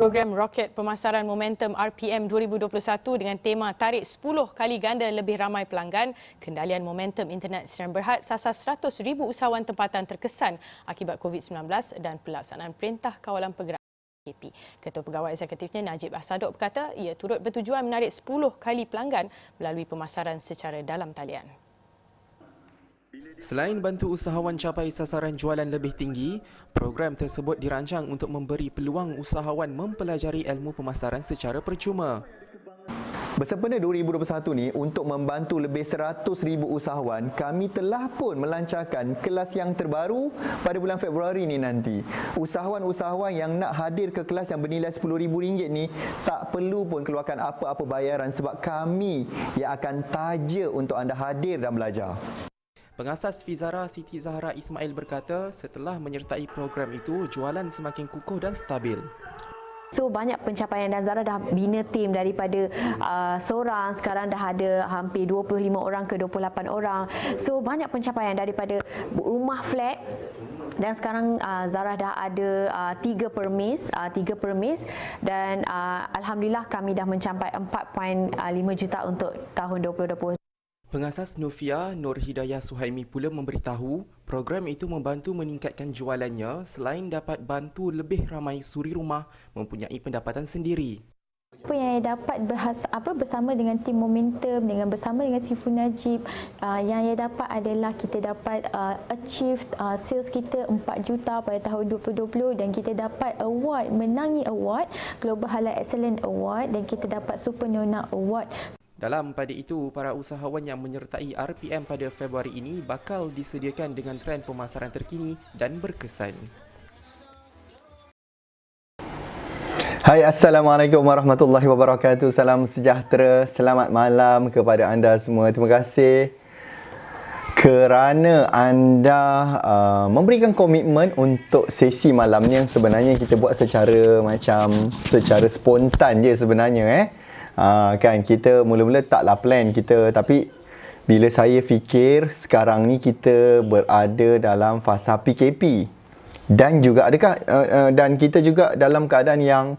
Program Roket Pemasaran Momentum RPM 2021 dengan tema tarik 10 kali ganda lebih ramai pelanggan, kendalian momentum internet Sdn Bhd sasar 100,000 usahawan tempatan terkesan akibat COVID-19 dan pelaksanaan Perintah Kawalan Pergerakan PKP. Ketua Pegawai Eksekutifnya Najib Ahsadok berkata ia turut bertujuan menarik 10 kali pelanggan melalui pemasaran secara dalam talian. Selain bantu usahawan capai sasaran jualan lebih tinggi, program tersebut dirancang untuk memberi peluang usahawan mempelajari ilmu pemasaran secara percuma. Bersempena 2021 ni, untuk membantu lebih 100,000 usahawan, kami telah pun melancarkan kelas yang terbaru pada bulan Februari ni nanti. Usahawan-usahawan yang nak hadir ke kelas yang bernilai RM10,000 ni tak perlu pun keluarkan apa-apa bayaran sebab kami yang akan taja untuk anda hadir dan belajar. Pengasas Fizara Siti Zahra Ismail berkata setelah menyertai program itu, jualan semakin kukuh dan stabil. So banyak pencapaian dan Zara dah bina tim daripada seorang, sekarang dah ada hampir 25 orang ke 28 orang. So banyak pencapaian daripada rumah flat dan sekarang Zara dah ada 3 permis dan alhamdulillah kami dah mencapai 4.5 juta untuk tahun 2020. Pengasas Nufia Nur Hidayah Suhaimi pula memberitahu program itu membantu meningkatkan jualannya selain dapat bantu lebih ramai suri rumah mempunyai pendapatan sendiri. Apa yang saya dapat bersama dengan tim Momentum, bersama dengan Sifu Najib, yang saya dapat adalah kita dapat achieve sales kita 4 juta pada tahun 2020 dan kita dapat menangi award Global Halal Excellence Award dan kita dapat Super Nona Award. Dalam pada itu, para usahawan yang menyertai RPM pada Februari ini bakal disediakan dengan trend pemasaran terkini dan berkesan. Hai, Assalamualaikum warahmatullahi wabarakatuh. Salam sejahtera, selamat malam kepada anda semua. Terima kasih kerana anda memberikan komitmen untuk sesi malam ni yang sebenarnya kita buat secara spontan je sebenarnya kan kita mula-mula taklah plan kita, tapi bila saya fikir sekarang ni kita berada dalam fasa PKP dan juga dan kita juga dalam keadaan yang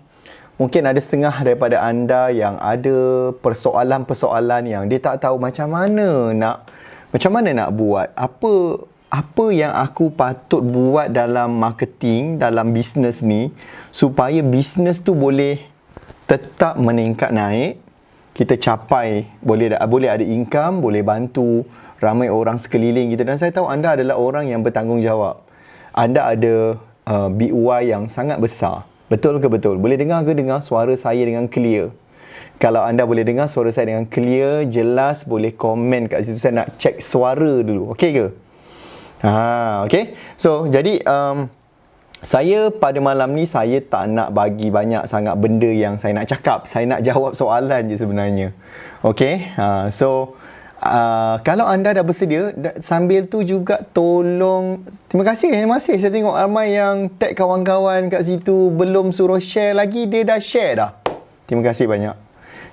mungkin ada setengah daripada anda yang ada persoalan-persoalan yang dia tak tahu macam mana nak buat, apa yang aku patut buat dalam marketing, dalam bisnes ni supaya bisnes tu boleh tetap meningkat naik, kita capai, boleh ada income, boleh bantu ramai orang sekeliling kita. Dan saya tahu anda adalah orang yang bertanggungjawab. Anda ada BUI yang sangat besar. Betul ke betul? Boleh dengar suara saya dengan clear? Kalau anda boleh dengar suara saya dengan clear, jelas, boleh komen kat situ. Saya nak check suara dulu. Okey ke? Okey. So, jadi saya pada malam ni saya tak nak bagi banyak sangat benda yang saya nak cakap. Saya nak jawab soalan je sebenarnya. Okey. Kalau anda dah bersedia, sambil tu juga tolong, terima kasih. Saya tengok ramai yang tag kawan-kawan kat situ, belum suruh share lagi, dia dah share dah. Terima kasih banyak.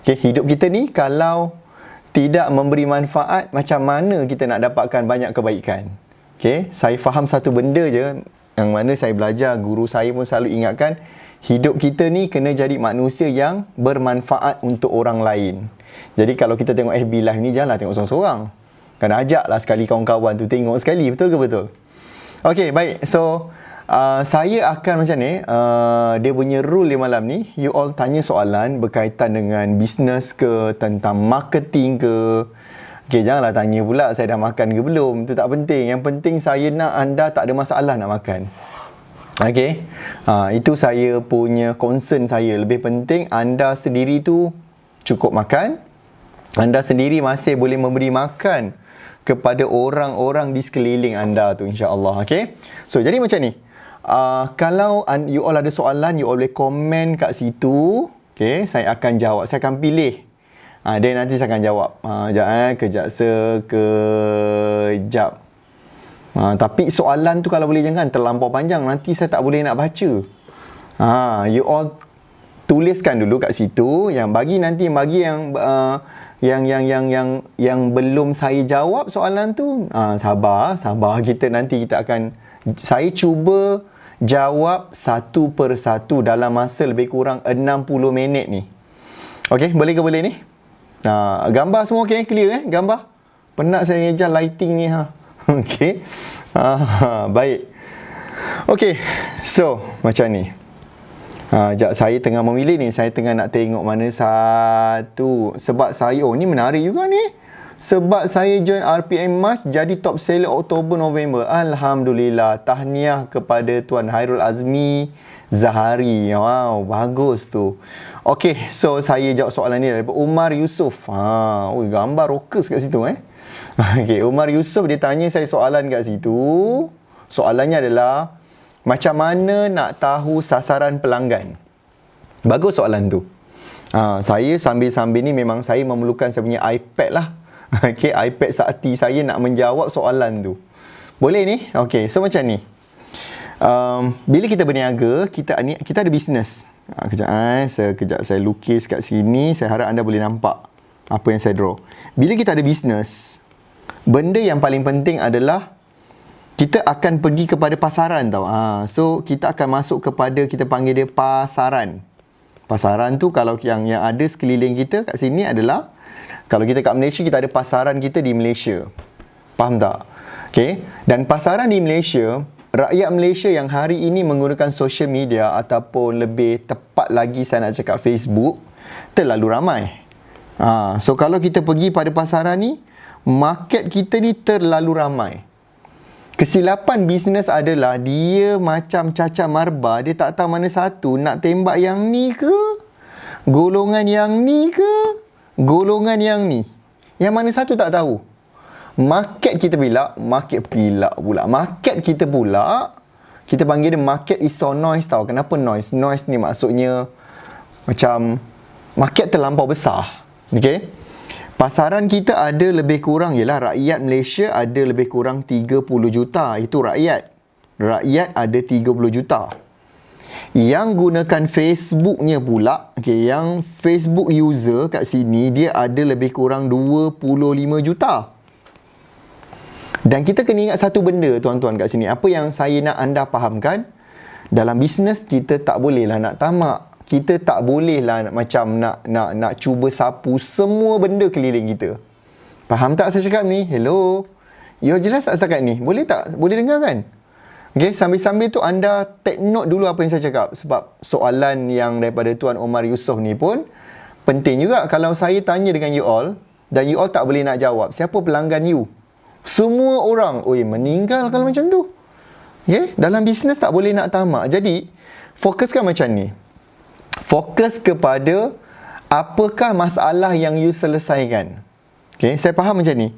Okey, hidup kita ni kalau tidak memberi manfaat, macam mana kita nak dapatkan banyak kebaikan? Okey, saya faham satu benda je yang mana saya belajar, guru saya pun selalu ingatkan, hidup kita ni kena jadi manusia yang bermanfaat untuk orang lain. Jadi kalau kita tengok FB Live ni, janganlah tengok seorang-seorang. Kan ajaklah sekali kawan-kawan tu tengok sekali, betul ke betul? Okey, baik. So, saya akan macam ni, dia punya rule di malam ni, you all tanya soalan berkaitan dengan bisnes ke, tentang marketing ke. Okey, janganlah tanya pula saya dah makan ke belum. Itu tak penting. Yang penting saya nak anda tak ada masalah nak makan. Okey. Itu saya punya concern saya. Lebih penting anda sendiri tu cukup makan. Anda sendiri masih boleh memberi makan kepada orang-orang di sekeliling anda tu, insya-Allah. Okey. So, jadi macam ni. Kalau you all ada soalan, you all boleh komen kat situ. Okey, saya akan jawab. Saya akan pilih. Dia nanti saya akan jawab. Kejap. Tapi soalan tu kalau boleh jangan terlampau panjang. Nanti saya tak boleh nak baca. You all tuliskan dulu kat situ. Yang yang belum saya jawab soalan tu, sabar. Kita nanti kita akan Saya cuba jawab satu persatu dalam masa lebih kurang 60 minit ni. Okey, boleh ke boleh ni? Gambar semua okey, clear gambar? Penat saya ngejar lighting ni ha. Okey. Baik. Okey. So, macam ni. Sekejap, saya tengah memilih ni. Saya tengah nak tengok mana satu. Sebab saya, ni menarik juga ni. Sebab saya join RPM March jadi top seller Oktober November. Alhamdulillah. Tahniah kepada Tuan Hairul Azmi Zahari. Wow, bagus tu. Okey, so saya jawab soalan ni daripada Umar Yusof. Gambar rockers kat situ Okey, Umar Yusof dia tanya saya soalan kat situ. Soalannya adalah macam mana nak tahu sasaran pelanggan? Bagus soalan tu. Saya sambil-sambil ni memang saya memerlukan saya punya iPad lah. Okey, iPad sakti saya nak menjawab soalan tu. Boleh ni? Okey, so macam ni. Bila kita berniaga, kita ada bisnes. Sekejap saya lukis kat sini. Saya harap anda boleh nampak apa yang saya draw. Bila kita ada bisnes, benda yang paling penting adalah kita akan pergi kepada pasaran tau. So kita akan masuk kepada, kita panggil dia pasaran. Pasaran tu kalau yang ada sekeliling kita kat sini adalah, kalau kita kat Malaysia, kita ada pasaran kita di Malaysia. Faham tak? Okay. Dan pasaran di Malaysia, rakyat Malaysia yang hari ini menggunakan social media ataupun lebih tepat lagi saya nak cakap Facebook, terlalu ramai. So kalau kita pergi pada pasaran ni, market kita ni terlalu ramai. Kesilapan bisnes adalah dia macam cacah marba, dia tak tahu mana satu nak tembak yang ni ke, golongan yang ni ke, golongan yang ni. Yang mana satu tak tahu. Market kita market kita pula, kita panggil dia market iso noise tau. Kenapa noise? Noise ni maksudnya macam market terlampau besar. Okey. Pasaran kita ada lebih kurang, ialah rakyat Malaysia ada lebih kurang 30 juta. Itu rakyat. Rakyat ada 30 juta. Yang gunakan Facebooknya pula, yang Facebook user kat sini, dia ada lebih kurang 25 juta. Dan kita kena ingat satu benda tuan-tuan kat sini. Apa yang saya nak anda fahamkan, dalam bisnes kita tak bolehlah nak tamak. Kita tak bolehlah macam nak cuba sapu semua benda keliling kita. Faham tak saya cakap ni? Hello. Ya, jelas tak setakat ni? Boleh tak? Boleh dengar kan? Okay, sambil-sambil tu anda take note dulu apa yang saya cakap. Sebab soalan yang daripada Tuan Omar Yusof ni pun penting juga. Kalau saya tanya dengan you all dan you all tak boleh nak jawab, siapa pelanggan you? Semua orang meninggal kalau macam tu. Okay? Dalam bisnes tak boleh nak tamak. Jadi fokuskan macam ni. Fokus kepada apakah masalah yang you selesaikan. Okay, saya faham macam ni.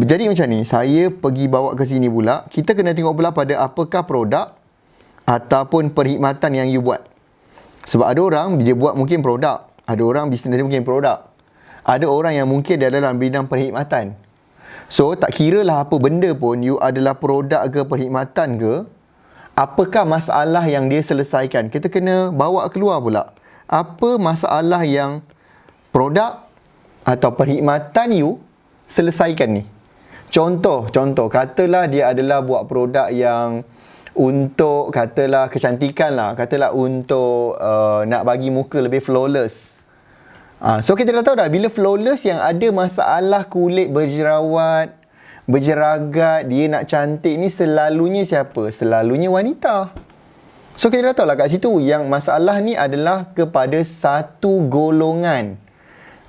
Jadi macam ni, saya pergi bawa ke sini pula. Kita kena tengok pula pada apakah produk ataupun perkhidmatan yang you buat. Sebab ada orang dia buat mungkin produk, ada orang bisnes dia mungkin produk, ada orang yang mungkin dia adalah dalam bidang perkhidmatan. So tak kira lah apa benda pun, you adalah produk ke perkhidmatan ke, apakah masalah yang dia selesaikan. Kita kena bawa keluar pula apa masalah yang produk atau perkhidmatan you selesaikan ni. Contoh, katalah dia adalah buat produk yang untuk, katalah kecantikan lah, katalah untuk nak bagi muka lebih flawless. So kita dah tahu dah, bila flawless yang ada masalah kulit berjerawat, berjeragat, dia nak cantik ni selalunya siapa? Selalunya wanita. So kita dah tahu lah kat situ yang masalah ni adalah kepada satu golongan.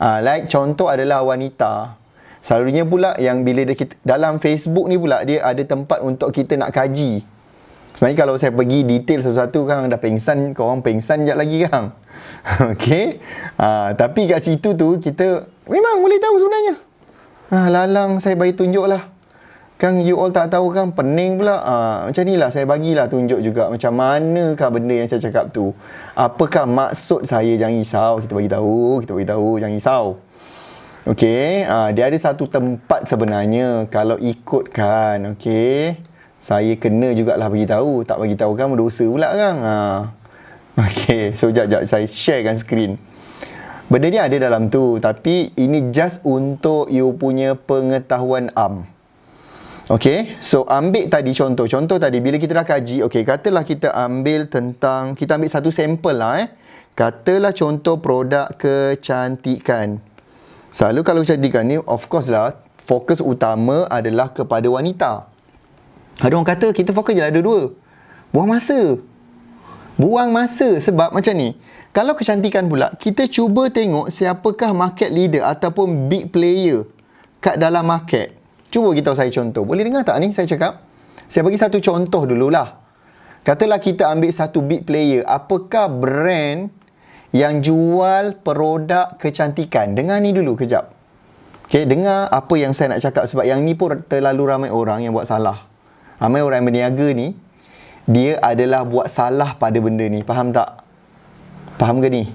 Like contoh adalah wanita. Selalunya pula yang bila kita, dalam Facebook ni pula dia ada tempat untuk kita nak kaji. Sebenarnya kalau saya pergi detail sesuatu kan dah pengsan, korang pengsan sekejap lagi kan. Okey. Tapi kat situ tu kita memang boleh tahu sebenarnya. Lalang saya bagi tunjuk lah. Kan you all tak tahu kan, pening pula. Macam ni lah saya bagilah tunjuk juga macam manakah benda yang saya cakap tu. Apakah maksud saya, jangan risau. Kita bagi tahu, jangan risau. Okey, dia ada satu tempat sebenarnya kalau ikutkan, okey. Saya kena jugalah bagi tahu, tak bagi tahu kan berdosa pula kan. Okey, so jap saya sharekan skrin. Benda ni ada dalam tu, tapi ini just untuk you punya pengetahuan am. Okey, so ambil tadi contoh tadi bila kita dah kaji, okey, katalah kita ambil satu sampel lah Katalah contoh produk kecantikan. Selalu kalau kecantikan ni of course lah fokus utama adalah kepada wanita. Ada orang kata kita fokus je lah dua-dua. Buang masa sebab macam ni. Kalau kecantikan pula, kita cuba tengok siapakah market leader ataupun big player kat dalam market. Cuba kita tahu saya contoh. Boleh dengar tak ni saya cakap? Saya bagi satu contoh dululah. Katalah kita ambil satu big player. Apakah brand yang jual produk kecantikan? Dengar ni dulu kejap. Okay, dengar apa yang saya nak cakap. Sebab yang ni pun terlalu ramai orang yang buat salah. Ramai orang yang berniaga ni, dia adalah buat salah pada benda ni. Faham tak? Faham ke ni?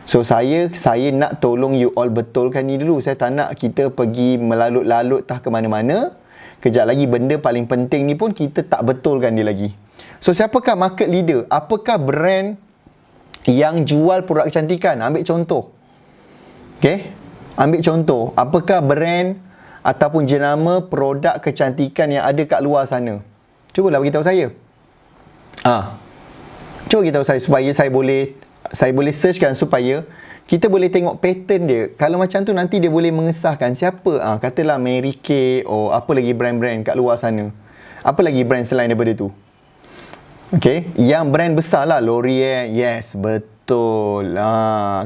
So saya nak tolong you all betulkan ni dulu. Saya tak nak kita pergi melalut-lalut tah ke mana-mana. Kejap lagi benda paling penting ni pun kita tak betulkan dia lagi. So siapakah market leader? Apakah brand yang jual produk kecantikan? Ambil contoh. Okay? Ambil contoh. Apakah brand ataupun jenama produk kecantikan yang ada kat luar sana? Cubalah beritahu saya. Cuba beritahu saya supaya saya boleh searchkan supaya kita boleh tengok pattern dia. Kalau macam tu nanti dia boleh mengesahkan siapa. Katalah Mary Kay apa lagi brand-brand kat luar sana. Apa lagi brand selain daripada tu? Okay, yang brand besar lah, L'Oreal. Yes, betul.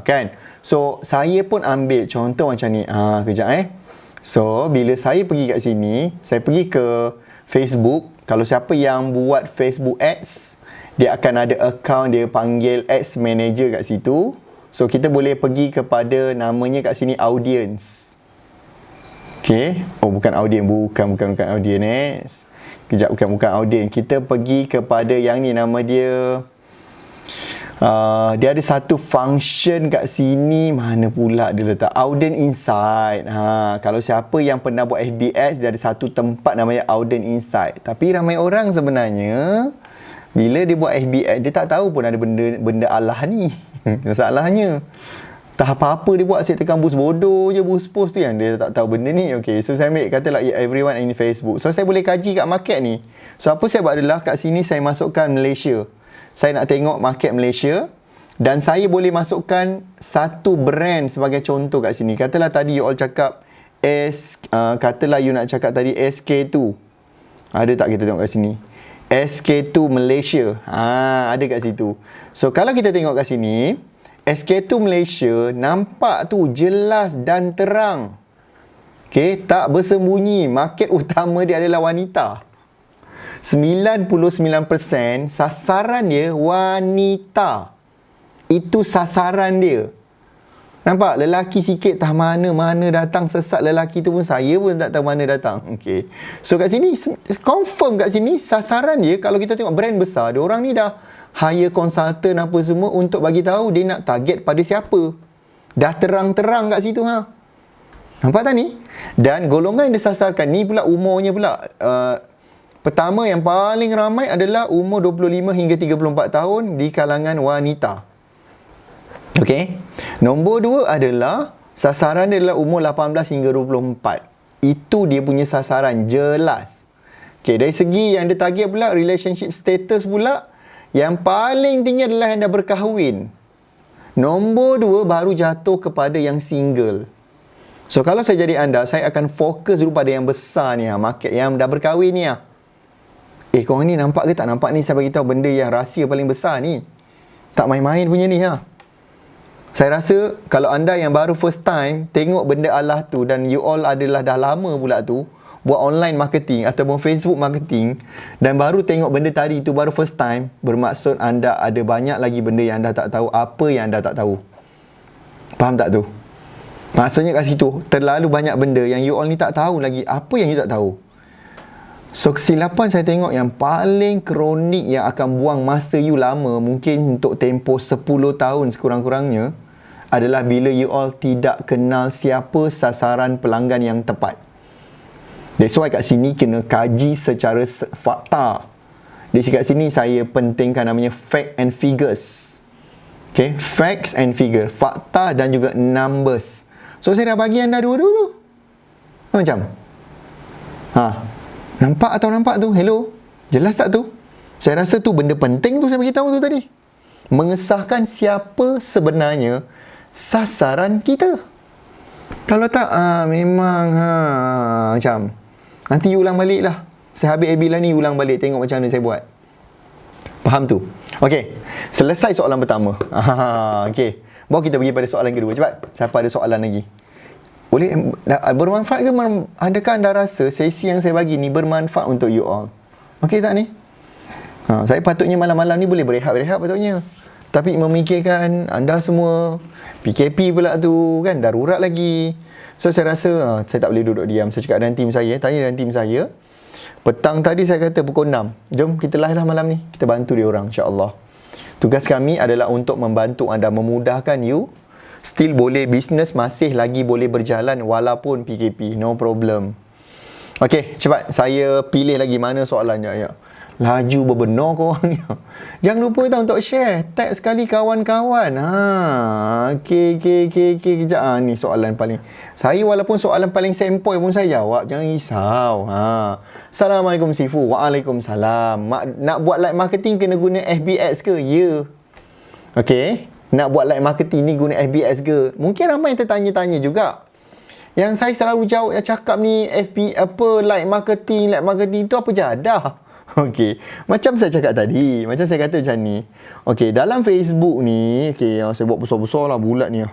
Kan? So, saya pun ambil contoh macam ni. Kejap So, bila saya pergi kat sini, saya pergi ke Facebook. Kalau siapa yang buat Facebook Ads, dia akan ada account, dia panggil Ads Manager kat situ. So, kita boleh pergi kepada namanya kat sini Audience. Okay. Oh, bukan Audience. Bukan Audience. Kejap, bukan Audience. Kita pergi kepada yang ni, nama dia dia ada satu function kat sini. Mana pula dia letak? Audience Insight. Kalau siapa yang pernah buat FBS, dia ada satu tempat namanya Audience Insight. Tapi ramai orang sebenarnya bila dia buat FBS, dia tak tahu pun ada benda alah ni. Masalahnya tak apa-apa dia buat, saya tekan boost bodoh je, boost post tu yang dia tak tahu benda ni. Okay, so saya ambil katalah everyone in Facebook. So saya boleh kaji kat market ni. So apa saya buat adalah kat sini saya masukkan Malaysia. Saya nak tengok market Malaysia dan saya boleh masukkan satu brand sebagai contoh kat sini. Katalah tadi you all cakap katalah you nak cakap tadi SK2. Ada tak kita tengok kat sini? SK2 Malaysia. Ada kat situ. So kalau kita tengok kat sini, SK2 Malaysia nampak tu jelas dan terang. Okay, tak bersembunyi. Market utama dia adalah wanita. 99% sasaran dia wanita. Itu sasaran dia. Nampak? Lelaki sikit tak mana datang sesat lelaki tu pun saya pun tak tahu mana datang. Okay. So kat sini, confirm kat sini sasaran dia, kalau kita tengok brand besar, dia orang ni dah hire consultant apa semua untuk bagi tahu dia nak target pada siapa. Dah terang-terang kat situ. Nampak tak ni? Dan golongan yang disasarkan ni pula umurnya pula. Pertama yang paling ramai adalah umur 25 hingga 34 tahun di kalangan wanita. Okey. Nombor 2 adalah sasaran dia adalah umur 18 hingga 24. Itu dia punya sasaran jelas. Okey, dari segi yang dia target pula relationship status pula, yang paling tinggi adalah yang dah berkahwin. Nombor 2 baru jatuh kepada yang single. So kalau saya jadi anda, saya akan fokus dulu pada yang besar ni, market yang dah berkahwin ni. Korang ni nampak ke tak nampak ni? Saya bagi tahu benda yang rahsia paling besar ni. Tak main-main punya ni. Saya rasa kalau anda yang baru first time tengok benda Allah tu dan you all adalah dah lama pula tu buat online marketing ataupun Facebook marketing dan baru tengok benda tadi tu baru first time, bermaksud anda ada banyak lagi benda yang anda tak tahu, apa yang anda tak tahu. Faham tak tu? Maksudnya kat situ terlalu banyak benda yang you all ni tak tahu lagi, apa yang you tak tahu. So kesilapan saya tengok yang paling kronik yang akan buang masa you lama, mungkin untuk tempoh 10 tahun sekurang-kurangnya, adalah bila you all tidak kenal siapa sasaran pelanggan yang tepat. That's why kat sini kena kaji secara fakta. Di kat sini saya pentingkan namanya fact and figures. Okay, facts and figure, fakta dan juga numbers. So saya dah bagi anda dua-dua tu. Macam Nampak atau nampak tu? Hello? Jelas tak tu? Saya rasa tu benda penting tu saya beritahu tu tadi. Mengesahkan siapa sebenarnya sasaran kita. Kalau tak, memang macam nanti you ulang balik lah. Saya habis Abila ni ulang balik tengok macam mana saya buat. Faham tu? Okey, selesai soalan pertama. Okey, baru kita pergi pada soalan kedua. Cepat, siapa ada soalan lagi? Boleh bermanfaat ke? Adakah anda rasa sesi yang saya bagi ni bermanfaat untuk you all? Okey tak ni? Saya patutnya malam-malam ni boleh berehat-berehat patutnya. Tapi memikirkan anda semua, PKP pula tu kan, darurat lagi. So saya rasa saya tak boleh duduk diam. Saya cakap dengan tim saya, tanya dengan tim saya. Petang tadi saya kata pukul 6. Jom kita live lah malam ni. Kita bantu dia orang insya-Allah. Tugas kami adalah untuk membantu anda, memudahkan you. Still boleh bisnes, masih lagi boleh berjalan walaupun PKP. No problem. Okey, cepat. Saya pilih lagi mana soalannya. Ya. Laju berbenar korang. Jangan lupa tau untuk share. Tag sekali kawan-kawan. Okey. Kejap. Ni soalan paling. Saya walaupun soalan paling sempoi pun saya jawab. Jangan risau. Assalamualaikum Sifu. Waalaikumsalam. Nak buat live marketing kena guna FBX ke? Ya. Okey. Nak buat live marketing ni guna FBX ke? Mungkin ramai yang tertanya-tanya juga. Yang saya selalu jawab, cakap ni live marketing tu apa jadah? Okey, macam saya cakap tadi, macam saya kata macam ni. Okey, dalam Facebook ni, saya buat besar-besar lah bulat ni.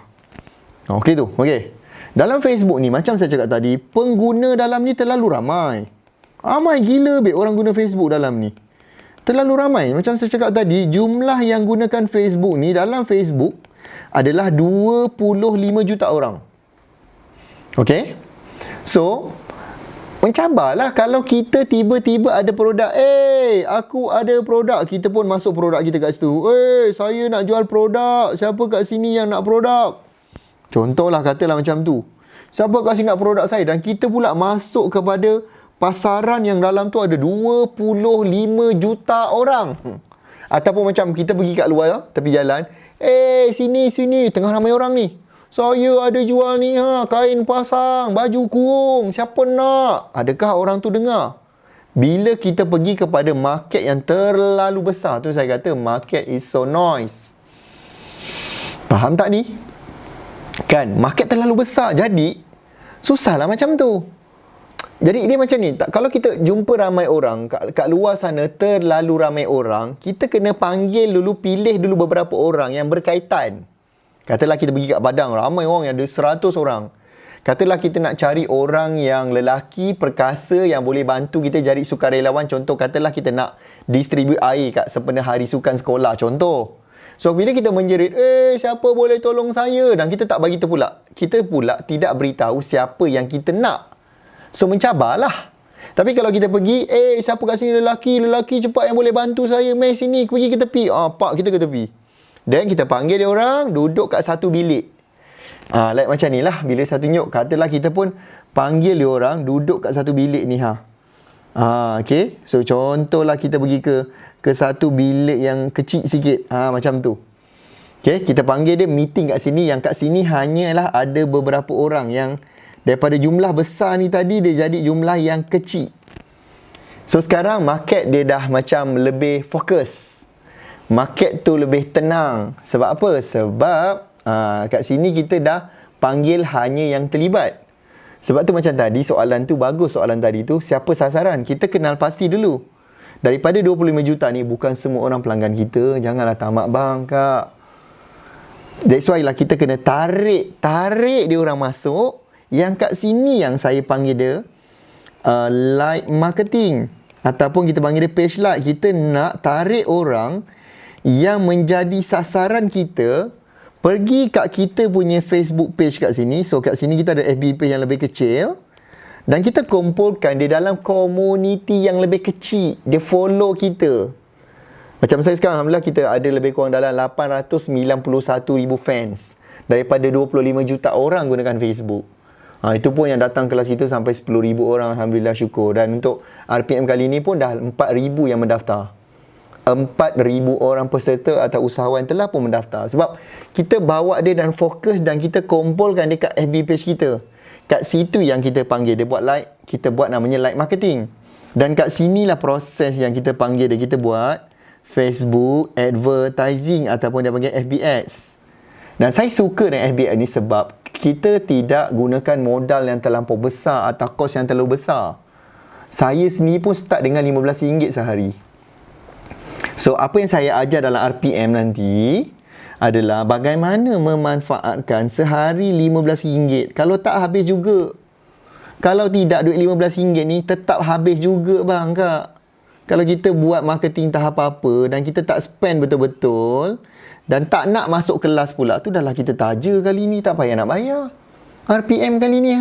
Okey tu, okey. Dalam Facebook ni, macam saya cakap tadi, pengguna dalam ni terlalu ramai. Ramai gila orang guna Facebook dalam ni. Terlalu ramai. Macam saya cakap tadi, jumlah yang gunakan Facebook ni dalam Facebook adalah 25 juta orang. Okey? So, mencabarlah kalau kita tiba-tiba ada produk. Aku ada produk. Kita pun masuk produk kita kat situ. Saya nak jual produk. Siapa kat sini yang nak produk? Contohlah, katalah macam tu. Siapa kat sini nak produk saya? Dan kita pula masuk kepada pasaran yang dalam tu ada 25 juta orang. Ataupun macam kita pergi kat luar, tepi jalan. Sini. Tengah ramai orang ni. Saya ada jual ni kain pasang, baju kurung, siapa nak? Adakah orang tu dengar? Bila kita pergi kepada market yang terlalu besar, tu saya kata market is so noise. Faham tak ni? Kan, market terlalu besar, jadi susahlah macam tu. Jadi dia macam ni, kalau kita jumpa ramai orang kat luar sana, terlalu ramai orang, kita kena panggil dulu, pilih dulu beberapa orang yang berkaitan. Katalah kita pergi kat Padang, ramai orang yang ada 100 orang. Katalah kita nak cari orang yang lelaki, perkasa yang boleh bantu kita jadi sukarelawan. Contoh, katalah kita nak distribute air kat sempena hari sukan sekolah. Contoh. So, bila kita menjerit, siapa boleh tolong saya? Dan kita tak bagi tu pula. Kita pula tidak beritahu siapa yang kita nak. So, mencabarlah. Tapi kalau kita pergi, siapa kat sini lelaki cepat yang boleh bantu saya. Mai sini, pergi ke tepi. Pak, kita ke tepi. Dan kita panggil dia orang duduk kat satu bilik. Like macam ni lah. Bila satu nyok, katalah kita pun panggil dia orang duduk kat satu bilik ni. Okay. So contohlah kita pergi ke satu bilik yang kecil sikit. Macam tu. Okay. Kita panggil dia meeting kat sini. Yang kat sini hanyalah ada beberapa orang yang daripada jumlah besar ni tadi dia jadi jumlah yang kecil. So sekarang market dia dah macam lebih fokus. Market tu lebih tenang. Sebab apa? Sebab kat sini kita dah panggil hanya yang terlibat. Sebab tu macam tadi soalan tu bagus, soalan tadi tu siapa sasaran? Kita kenal pasti dulu. Daripada 25 juta ni bukan semua orang pelanggan kita. Janganlah tamak bang, kak. That's why lah kita kena tarik dia orang masuk. Yang kat sini yang saya panggil dia live marketing. Ataupun kita panggil dia page live. Kita nak tarik orang yang menjadi sasaran kita pergi kat kita punya Facebook page kat sini. So kat sini kita ada FB page yang lebih kecil dan kita kumpulkan dia dalam komuniti yang lebih kecil. Dia follow kita. Macam saya sekarang, alhamdulillah kita ada lebih kurang dalam 891,000 fans daripada 25 juta orang gunakan Facebook. Itu pun yang datang kelas kita sampai 10,000 orang, alhamdulillah, syukur. Dan untuk RPM kali ni pun dah 4,000 yang mendaftar. 4,000 orang peserta atau usahawan telah pun mendaftar. Sebab kita bawa dia dan fokus dan kita kumpulkan dekat FB page kita. Kat situ yang kita panggil dia buat like, kita buat namanya like marketing. Dan kat sinilah proses yang kita panggil dia, kita buat Facebook advertising ataupun dia panggil FBS. Dan saya suka dengan FBS ni sebab kita tidak gunakan modal yang terlampau besar atau kos yang terlalu besar. Saya sendiri pun start dengan RM15 sehari. So, apa yang saya ajar dalam RPM nanti adalah bagaimana memanfaatkan sehari RM15. Kalau tak, habis juga. Kalau tidak, duit RM15 ni tetap habis juga bang, kak. Kalau kita buat marketing tahap apa dan kita tak spend betul-betul dan tak nak masuk kelas pula, tu dah lah kita taja kali ni, tak payah nak bayar. RPM kali ni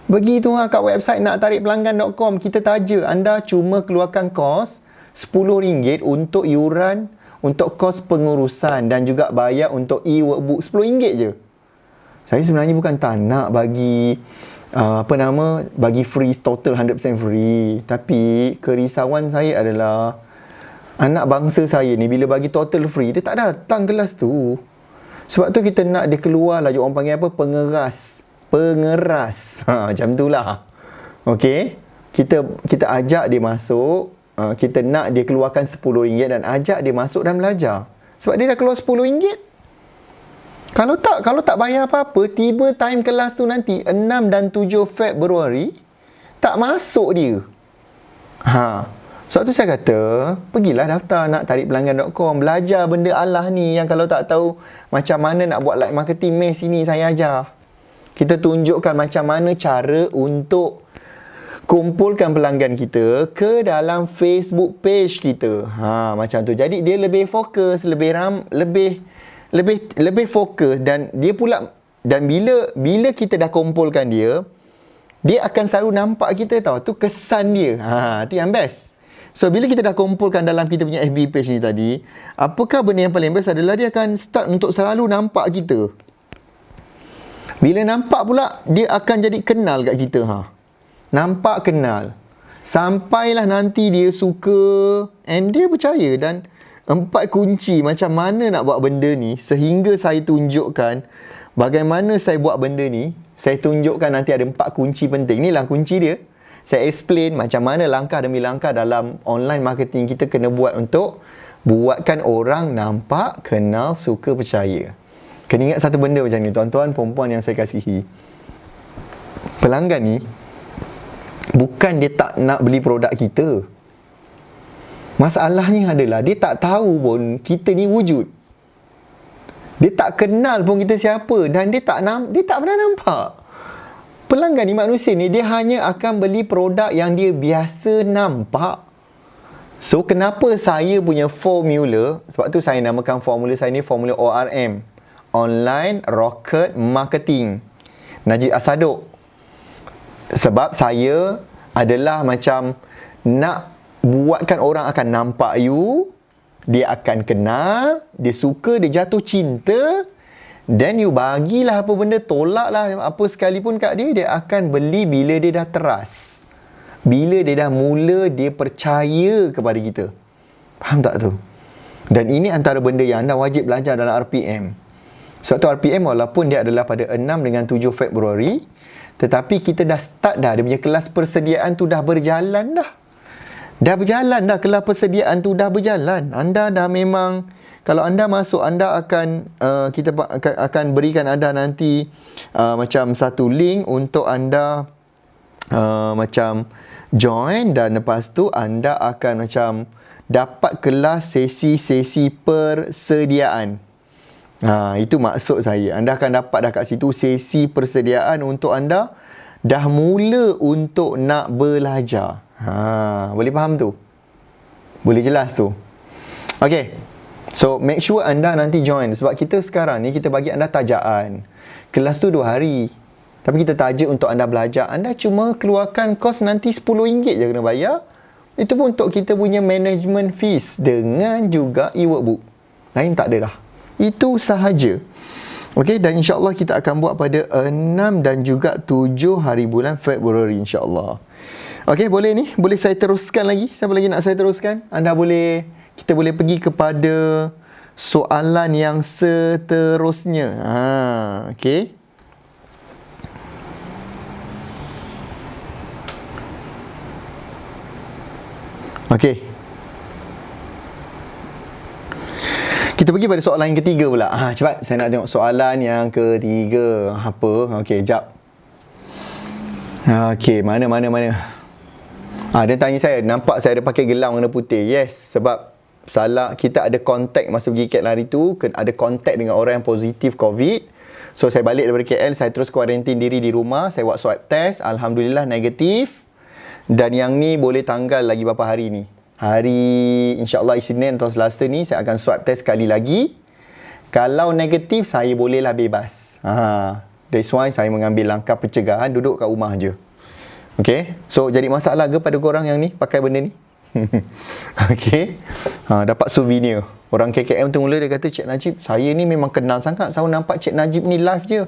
begitu kat website naktarikpelanggan.com, kita taja anda cuma keluarkan kos RM10 untuk yuran, untuk kos pengurusan dan juga bayar untuk e-workbook RM10 je. Saya sebenarnya bukan tak nak bagi bagi free, total 100% free. Tapi kerisauan saya adalah anak bangsa saya ni bila bagi total free, dia tak datang kelas tu. Sebab tu kita nak dia keluar lah, orang panggil apa, pengeras. Macam tu lah. Okey, kita ajak dia masuk, kita nak dia keluarkan RM10 dan ajak dia masuk dan belajar. Sebab dia dah keluar RM10. Kalau tak bayar apa-apa, tiba time kelas tu nanti 6 dan 7 Februari tak masuk dia. Sebab tu saya kata, pergilah daftar naktarikpelanggan.com, belajar benda Allah ni yang kalau tak tahu macam mana nak buat live marketing, mes sini saya ajar. Kita tunjukkan macam mana cara untuk kumpulkan pelanggan kita ke dalam Facebook page kita. Macam tu. Jadi dia lebih fokus, lebih fokus dan dia pula, dan bila kita dah kumpulkan dia akan selalu nampak kita tahu. Tu kesan dia. Tu yang best. So bila kita dah kumpulkan dalam kita punya FB page ni tadi, apakah benda yang paling best adalah dia akan start untuk selalu nampak kita. Bila nampak pula, dia akan jadi kenal kat kita. Nampak, kenal. Sampailah nanti dia suka and dia percaya. Dan 4 kunci macam mana nak buat benda ni, sehingga saya tunjukkan bagaimana saya buat benda ni. Saya tunjukkan nanti ada 4 kunci penting. Inilah kunci dia. Saya explain macam mana langkah demi langkah dalam online marketing kita kena buat untuk buatkan orang nampak, kenal, suka, percaya. Kena ingat satu benda macam ni, tuan-tuan, perempuan yang saya kasihi. Pelanggan ni bukan dia tak nak beli produk kita. Masalahnya adalah dia tak tahu pun kita ni wujud. Dia tak kenal pun kita siapa dan dia tak pernah nampak. Pelanggan ni, manusia ni, dia hanya akan beli produk yang dia biasa nampak. So kenapa saya punya formula, sebab tu saya namakan formula saya ni formula ORM, Online Rocket Marketing, Najib Asadok. Sebab saya adalah macam nak buatkan orang akan nampak you, dia akan kenal, dia suka, dia jatuh cinta, then you bagilah apa benda, tolaklah apa sekalipun kat dia, dia akan beli bila dia dah trust, bila dia dah mula dia percaya kepada kita. Faham tak tu? Dan ini antara benda yang anda wajib belajar dalam RPM. Sebab tu RPM walaupun dia adalah pada 6 dengan 7 Februari, tetapi kita dah start dah, dia punya kelas persediaan tu dah berjalan dah. Dah berjalan dah, kelas persediaan tu dah berjalan. Anda dah memang, kalau anda masuk, anda akan kita akan berikan anda nanti macam satu link untuk anda macam join, dan lepas tu anda akan macam dapat kelas sesi-sesi persediaan. Itu maksud saya. Anda akan dapat dah kat situ sesi persediaan untuk anda dah mula untuk nak belajar. Boleh faham tu? Boleh jelas tu? Okay. So, make sure anda nanti join. Sebab kita sekarang ni, kita bagi anda tajaan. Kelas tu 2 hari. Tapi kita taja untuk anda belajar. Anda cuma keluarkan kos nanti RM10 je kena bayar. Itu pun untuk kita punya management fees. Dengan juga e-workbook. Lain tak ada dah. Itu sahaja. Okey, dan insyaAllah kita akan buat pada 6 dan juga 7 hari bulan Februari insyaAllah. Okey, boleh ni? Boleh saya teruskan lagi? Siapa lagi nak saya teruskan? Kita boleh pergi kepada soalan yang seterusnya. Okey. Okey. Kita pergi pada soalan yang ketiga pula. Cepat, saya nak tengok soalan yang ketiga. Apa? Okey, jap. Okey, mana. Dia tanya saya, nampak saya ada pakai gelang warna putih. Yes, sebab salah kita ada kontak masa pergi KL hari tu, ada kontak dengan orang yang positif COVID. So saya balik daripada KL, saya terus kuarantin diri di rumah, saya buat swab test, alhamdulillah negatif. Dan yang ni boleh tanggal lagi berapa hari ni. Hari insya-Allah Isnin atau Selasa ni saya akan swab test sekali lagi. Kalau negatif, saya bolehlah bebas. That's why saya mengambil langkah pencegahan, duduk kat rumah je. Okay, so jadi masalah ke pada korang yang ni pakai benda ni? Okay, dapat souvenir. Orang KKM tu mula dia kata, Cik Najib, saya ni memang kenal sangat. Saya nampak Cik Najib ni live je.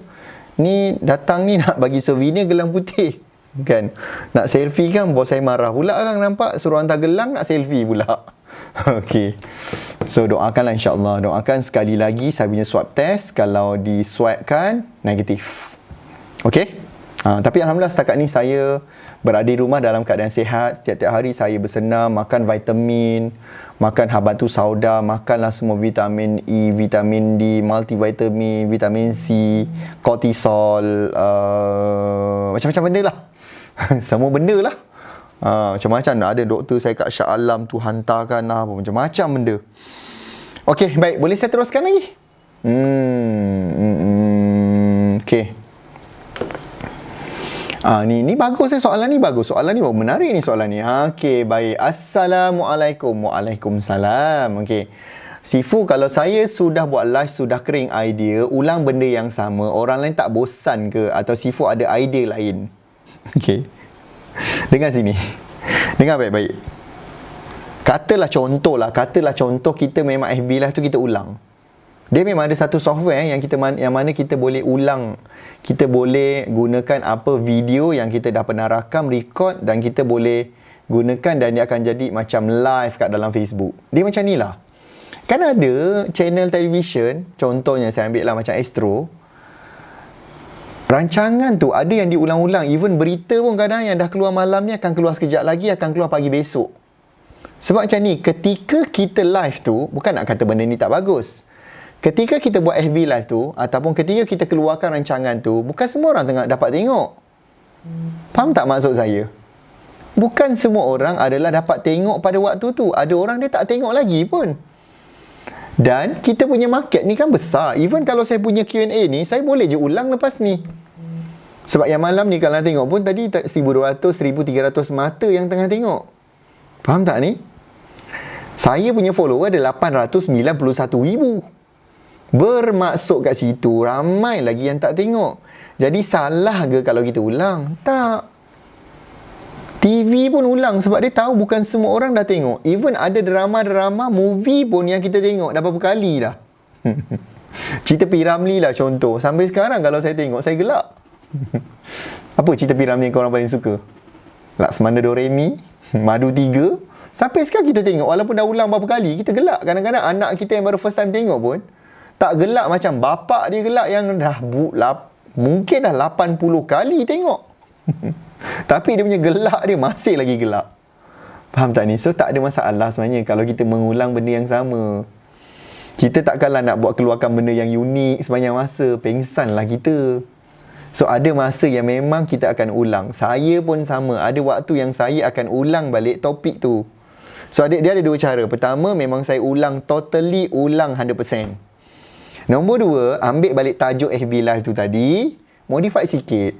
Ni datang ni nak bagi souvenir gelang putih. Kan? Nak selfie kan, bos saya marah pula kan, nampak suruh hantar gelang nak selfie pula. Okay, so doakanlah insya-Allah. Doakan sekali lagi saya punya swab test, kalau diswabkan negatif. Okay. Tapi alhamdulillah setakat ni saya berada di rumah dalam keadaan sihat. Setiap hari saya bersenam, makan vitamin, makan habatus sauda, makanlah semua vitamin E, vitamin D, multivitamin, vitamin C, kortisol, macam-macam benda lah. Semua benda lah. Macam-macam ada doktor saya kat Shah Alam tu hantarkan lah, macam-macam benda. Okey, baik, boleh saya teruskan lagi? Okey. Ni bagus soalan ni bagus. Soalan ni menarik ni soalan ni. Okey, baik. Assalamualaikum. Waalaikumsalam. Okey. Sifu, kalau saya sudah buat live, sudah kering idea, ulang benda yang sama, orang lain tak bosan ke? Atau Sifu ada idea lain? Okey. Dengar sini. Dengar baik-baik. Katalah contoh kita memang FB live tu kita ulang. Dia memang ada satu software yang mana kita boleh ulang. Kita boleh gunakan apa video yang kita dah pernah rakam, record, dan kita boleh gunakan dan dia akan jadi macam live kat dalam Facebook. Dia macam ni lah. Kan ada channel television, contohnya saya ambil lah macam Astro. Rancangan tu ada yang diulang-ulang. Even berita pun kadang yang dah keluar malam ni akan keluar sekejap lagi, akan keluar pagi besok. Sebab macam ni, ketika kita live tu, bukan nak kata benda ni tak bagus. Ketika kita buat FB live tu, ataupun ketika kita keluarkan rancangan tu, bukan semua orang dapat tengok. Faham tak maksud saya? Bukan semua orang adalah dapat tengok pada waktu tu. Ada orang dia tak tengok lagi pun. Dan kita punya market ni kan besar. Even kalau saya punya Q&A ni, saya boleh je ulang lepas ni. Sebab yang malam ni kalau tengok pun tadi 1,200, 1,300 mata yang tengah tengok. Faham tak ni? Saya punya follower ada 891,000. Bermaksud kat situ ramai lagi yang tak tengok. Jadi salah ke kalau kita ulang? Tak. TV pun ulang sebab dia tahu bukan semua orang dah tengok. Even ada drama-drama, movie pun yang kita tengok dah berapa kali dah. Cerita P. Ramlee lah contoh. Sampai sekarang kalau saya tengok, saya gelak. Apa cerita P. Ramlee yang korang paling suka? Laksamana Doremi, Madu 3. Sampai sekarang kita tengok, walaupun dah ulang berapa kali, kita gelak. Kadang-kadang anak kita yang baru first time tengok pun, tak gelak macam bapak dia gelak yang dah mungkin dah 80 kali tengok. Tapi dia punya gelak dia masih lagi gelak. Faham tak ni? So tak ada masalah sebenarnya kalau kita mengulang benda yang sama. Kita takkanlah nak buat keluarkan benda yang unik sepanjang masa. Pengsanlah kita. So ada masa yang memang kita akan ulang. Saya pun sama. Ada waktu yang saya akan ulang balik topik tu. So dia ada dua cara. Pertama, memang saya ulang 100%. Nombor dua, ambil balik tajuk FB Live tu tadi, modify sikit.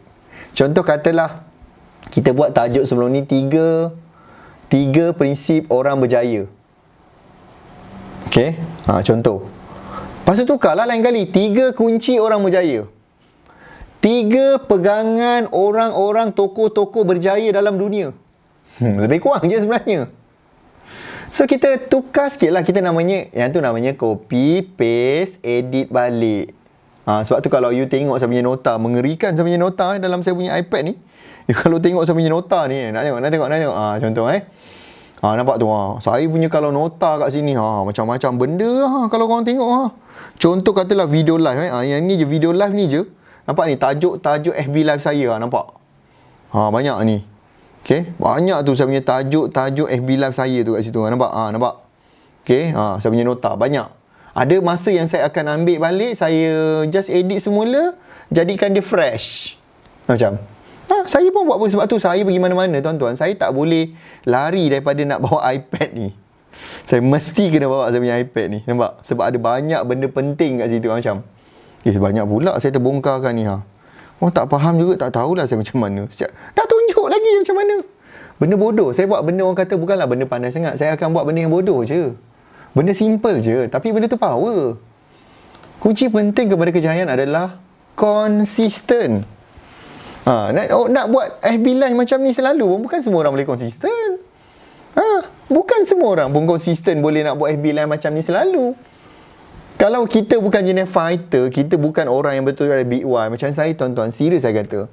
Contoh katalah, kita buat tajuk sebelum ni tiga prinsip orang berjaya. Okay, contoh. Lepas tu tukarlah lain kali, 3 kunci orang berjaya. 3 pegangan orang-orang tokoh-tokoh berjaya dalam dunia. Lebih kurang je sebenarnya. So kita tukar sikit lah, kita namanya, yang tu namanya copy, paste, edit balik. Sebab tu kalau you tengok saya punya nota, mengerikan saya punya nota dalam saya punya iPad ni. You kalau tengok saya punya nota ni, nak tengok. Contoh nampak tu, saya punya kalau nota kat sini, macam-macam benda kalau korang tengok. Contoh katalah video live, yang ni je, video live ni je. Nampak ni, tajuk FB live saya, nampak? Banyak ni. Okay, banyak tu saya punya tajuk FB Live saya tu kat situ. Nampak? Nampak? Okay, saya punya nota banyak. Ada masa yang saya akan ambil balik, saya just edit semula, jadikan dia fresh. Macam saya pun buat pun, sebab tu saya pergi mana-mana tuan-tuan. Saya tak boleh lari daripada nak bawa iPad ni. Saya mesti kena bawa saya punya iPad ni. Nampak? Sebab ada banyak benda penting kat situ macam. Banyak pula saya terbongkarkan ni. Orang tak faham juga, tak tahulah saya macam mana. Dah tunjuk lagi macam mana. Benda bodoh. Saya buat benda orang kata bukanlah benda pandai sangat. Saya akan buat benda yang bodoh je. Benda simple je. Tapi benda tu power. Kunci penting kepada kejayaan adalah konsisten. Nak buat FB Live macam ni selalu pun bukan semua orang boleh konsisten. Bukan semua orang pun konsisten boleh nak buat FB Live macam ni selalu. Kalau kita bukan jenis fighter, kita bukan orang yang betul ada big Y macam saya tuan-tuan, serius saya kata.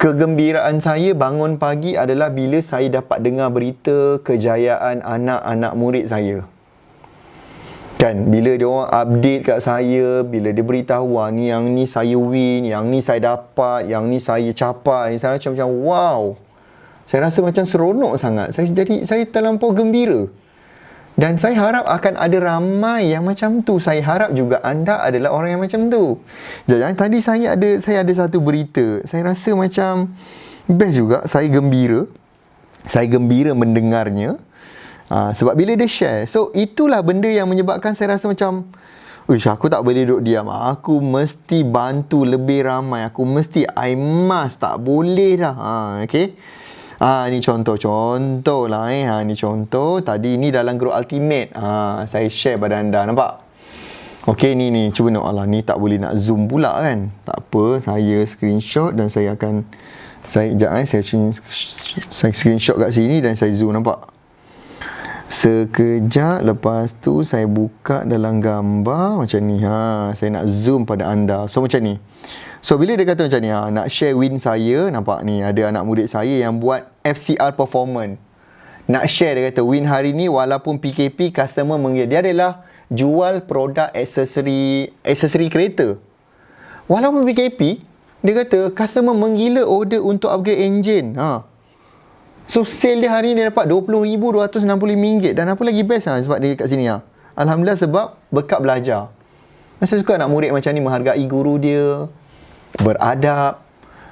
Kegembiraan saya bangun pagi adalah bila saya dapat dengar berita kejayaan anak-anak murid saya. Kan, bila dia orang update kat saya, bila dia beritahu, ni yang ni saya win, yang ni saya dapat, yang ni saya capai, saya macam wow. Saya rasa macam seronok sangat. Saya terlampau gembira. Dan saya harap akan ada ramai yang macam tu. Saya harap juga anda adalah orang yang macam tu. Jadi tadi saya ada satu berita. Saya rasa macam best juga. Saya gembira. Saya gembira mendengarnya. Sebab bila dia share, so itulah benda yang menyebabkan saya rasa macam aku tak boleh duduk diam. Aku mesti bantu lebih ramai. Aku mesti, I must, tak boleh dah. Okay. Ni contoh lah ni contoh. Tadi ni dalam grup Ultimate. Saya share pada anda. Nampak? Okay, ni cuba nak. Ni tak boleh nak zoom pula kan. Tak apa, saya screenshot dan saya akan saya screenshot kat sini dan saya zoom. Nampak? Sekejap lepas tu saya buka dalam gambar macam ni. Saya nak zoom pada anda. So macam ni. So bila dia kata macam ni, nak share win saya, nampak ni ada anak murid saya yang buat FCR performance. Nak share, dia kata win hari ni walaupun PKP customer menggila. Dia adalah jual produk aksesori kereta. Walaupun PKP, dia kata customer menggila order untuk upgrade engine. So sale dia hari ni dia dapat RM20,265. Dan apa lagi best sebab dia kat sini Alhamdulillah sebab berkat belajar. Saya suka anak murid macam ni menghargai guru dia, beradab.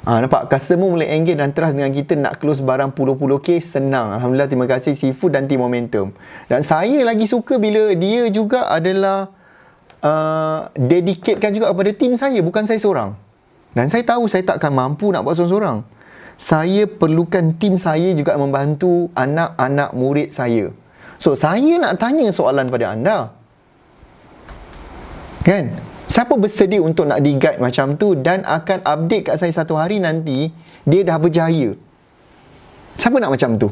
Nampak customer mulai engage dan trust dengan kita, nak close barang puluh-puluh K senang. Alhamdulillah, terima kasih Seafood dan Team Momentum. Dan saya lagi suka bila dia juga adalah dedicatekan juga kepada tim saya, bukan saya seorang. Dan saya tahu saya takkan mampu nak buat seorang-seorang. Saya perlukan tim saya juga membantu anak-anak murid saya. So, saya nak tanya soalan pada anda. Kan? Siapa bersedia untuk nak di-guide macam tu dan akan update kat saya satu hari nanti, dia dah berjaya? Siapa nak macam tu?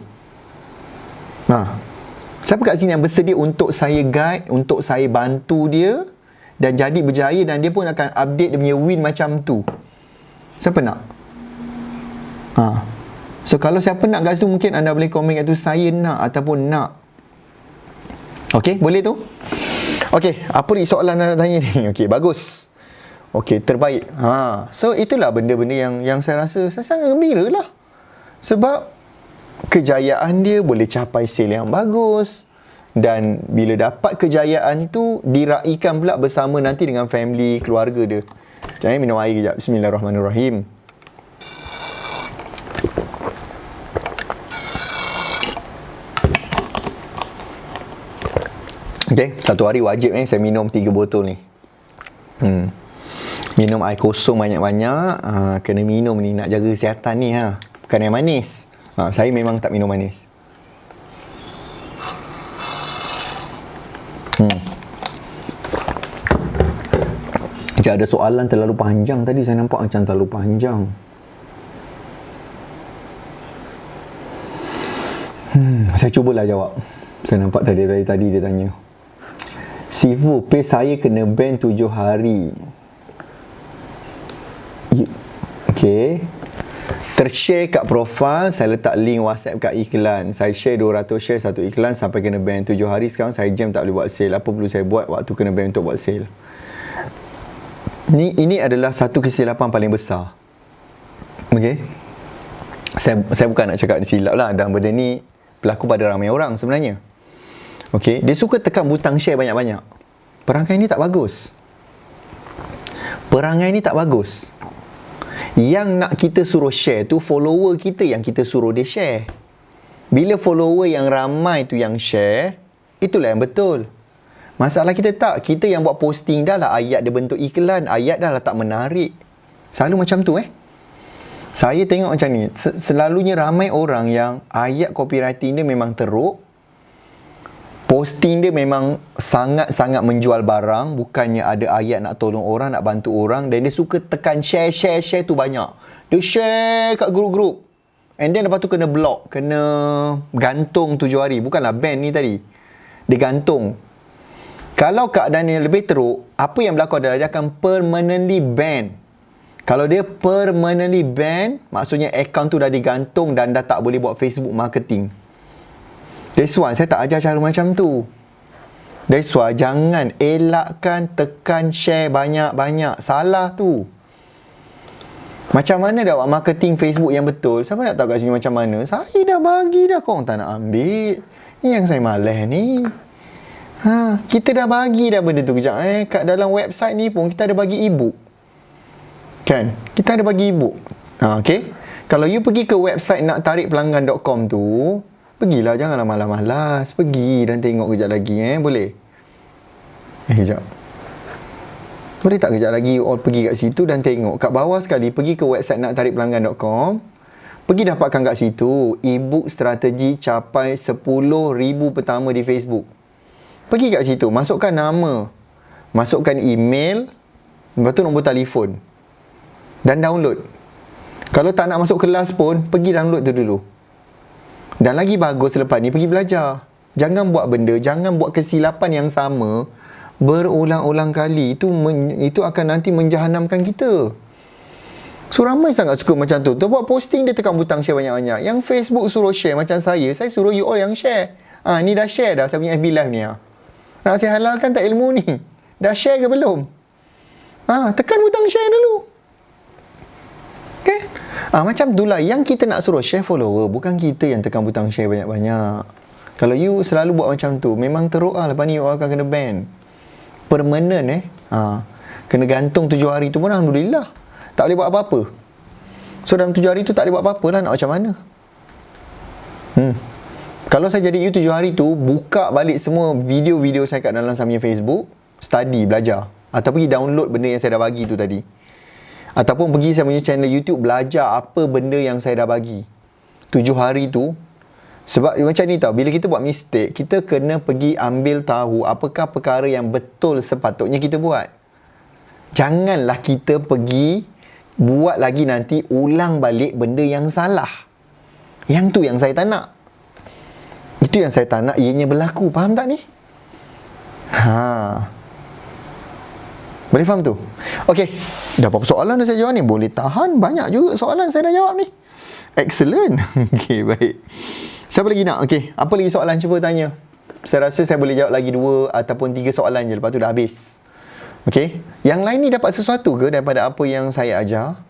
Siapa kat sini yang bersedia untuk saya guide, untuk saya bantu dia dan jadi berjaya dan dia pun akan update dia punya win macam tu? Siapa nak? So kalau siapa nak kat situ, mungkin anda boleh komen kat tu, saya nak ataupun nak. Okey, boleh tu? Okey, apa ni soalan anda nak tanya ni? Okey, bagus. Okey, terbaik. So itulah benda-benda yang saya rasa saya sangat gembira lah. Sebab kejayaan dia boleh capai sale yang bagus. Dan bila dapat kejayaan tu, diraikan pula bersama nanti dengan family, keluarga dia. Jangan minum air kejap. Bismillahirrahmanirrahim. Okay, satu hari wajib saya minum 3 botol ni. Minum air kosong banyak-banyak. Kena minum ni, nak jaga kesihatan ni. Bukan air manis. Saya memang tak minum manis. Macam ada soalan terlalu panjang tadi. Saya nampak macam terlalu panjang. Saya cubalah jawab. Saya nampak tadi dia tanya. Sifu, pay saya kena ban 7 hari. Okay. Tershare kat profile, saya letak link WhatsApp kat iklan. Saya share 200 share satu iklan sampai kena ban 7 hari. Sekarang saya jam tak boleh buat sale. Apa perlu saya buat waktu kena ban untuk buat sale? Ini adalah satu kesilapan paling besar. Okay. Saya bukan nak cakap dia silap lah, dan benda ni berlaku pada ramai orang sebenarnya. Okey, dia suka tekan butang share banyak-banyak. Perangai ni tak bagus. Perangai ni tak bagus. Yang nak kita suruh share tu follower kita yang kita suruh dia share. Bila follower yang ramai tu yang share, itulah yang betul. Masalah kita tak, kita yang buat posting dah lah ayat dia bentuk iklan, ayat dah lah tak menarik. Selalu macam tu Saya tengok macam ni, selalunya ramai orang yang ayat copywriting dia memang teruk. Posting dia memang sangat-sangat menjual barang, bukannya ada ayat nak tolong orang, nak bantu orang, dan dia suka tekan share tu banyak. Dia share kat grup-grup. And then lepas tu kena block, kena gantung 7 hari. Bukanlah ban ni tadi. Dia gantung. Kalau keadaan yang lebih teruk, apa yang berlaku adalah dia akan permanently ban. Kalau dia permanently ban, maksudnya akaun tu dah digantung dan dah tak boleh buat Facebook marketing. That's why saya tak ajar cara macam tu. That's why jangan elakkan tekan share banyak-banyak. Salah tu. Macam mana dah buat marketing Facebook yang betul? Siapa nak tahu kat sini macam mana? Saya dah bagi dah, korang tak nak ambil. Ni yang saya malas ni. Kita dah bagi dah benda tu kejap. Kat dalam website ni pun kita ada bagi e-book. Kan? Kita ada bagi e-book. Okay? Kalau you pergi ke website naktarikpelanggan.com tu, pergilah, janganlah malas-malas. Pergi dan tengok kejap lagi. Boleh? Kejap. Boleh tak kejap lagi all pergi kat situ dan tengok. Kat bawah sekali, pergi ke website naktarikpelanggan.com. Pergi dapatkan kat situ e-book strategi capai 10,000 pertama di Facebook. Pergi kat situ, masukkan nama, masukkan email, lepas tu nombor telefon, dan download. Kalau tak nak masuk kelas pun, pergi download tu dulu. Dan lagi bagus selepas ni, pergi belajar. Jangan buat benda, jangan buat kesilapan yang sama berulang-ulang kali. Itu akan nanti menjahanamkan kita. So ramai sangat suka macam tu. Tu buat posting, dia tekan butang share banyak-banyak. Yang Facebook suruh share macam saya suruh you all yang share. Ni dah share dah saya punya FB Live ni. Nak saya halalkan tak ilmu ni? Dah share ke belum? Tekan butang share dulu. Okay? Macam itulah yang kita nak suruh share follower, bukan kita yang tekan butang share banyak-banyak. Kalau you selalu buat macam tu, memang teruk lah. Lepas ni you akan kena ban. Permanent kena gantung 7 hari tu pun alhamdulillah. Tak boleh buat apa-apa. So dalam 7 hari tu tak boleh buat apa-apa lah, nak macam mana? Kalau saya jadi you 7 hari tu, buka balik semua video-video saya kat dalam samping Facebook, study, belajar. Atau pergi download benda yang saya dah bagi tu tadi. Ataupun pergi saya punya channel YouTube, belajar apa benda yang saya dah bagi 7 hari tu. Sebab macam ni tau, bila kita buat mistake, kita kena pergi ambil tahu apakah perkara yang betul sepatutnya kita buat. Janganlah kita pergi buat lagi nanti ulang balik benda yang salah. Yang tu yang saya tak nak. Itu yang saya tak nak ianya berlaku. Faham tak ni? Boleh faham tu? Okey. Dah berapa soalan dah saya jawab ni? Boleh tahan. Banyak juga soalan saya dah jawab ni. Excellent. Okey, baik. Siapa lagi nak? Okey. Apa lagi soalan? Cuba tanya. Saya rasa saya boleh jawab lagi 2 ataupun 3 soalan je. Lepas tu dah habis. Okey. Yang lain ni dapat sesuatu ke daripada apa yang saya ajar?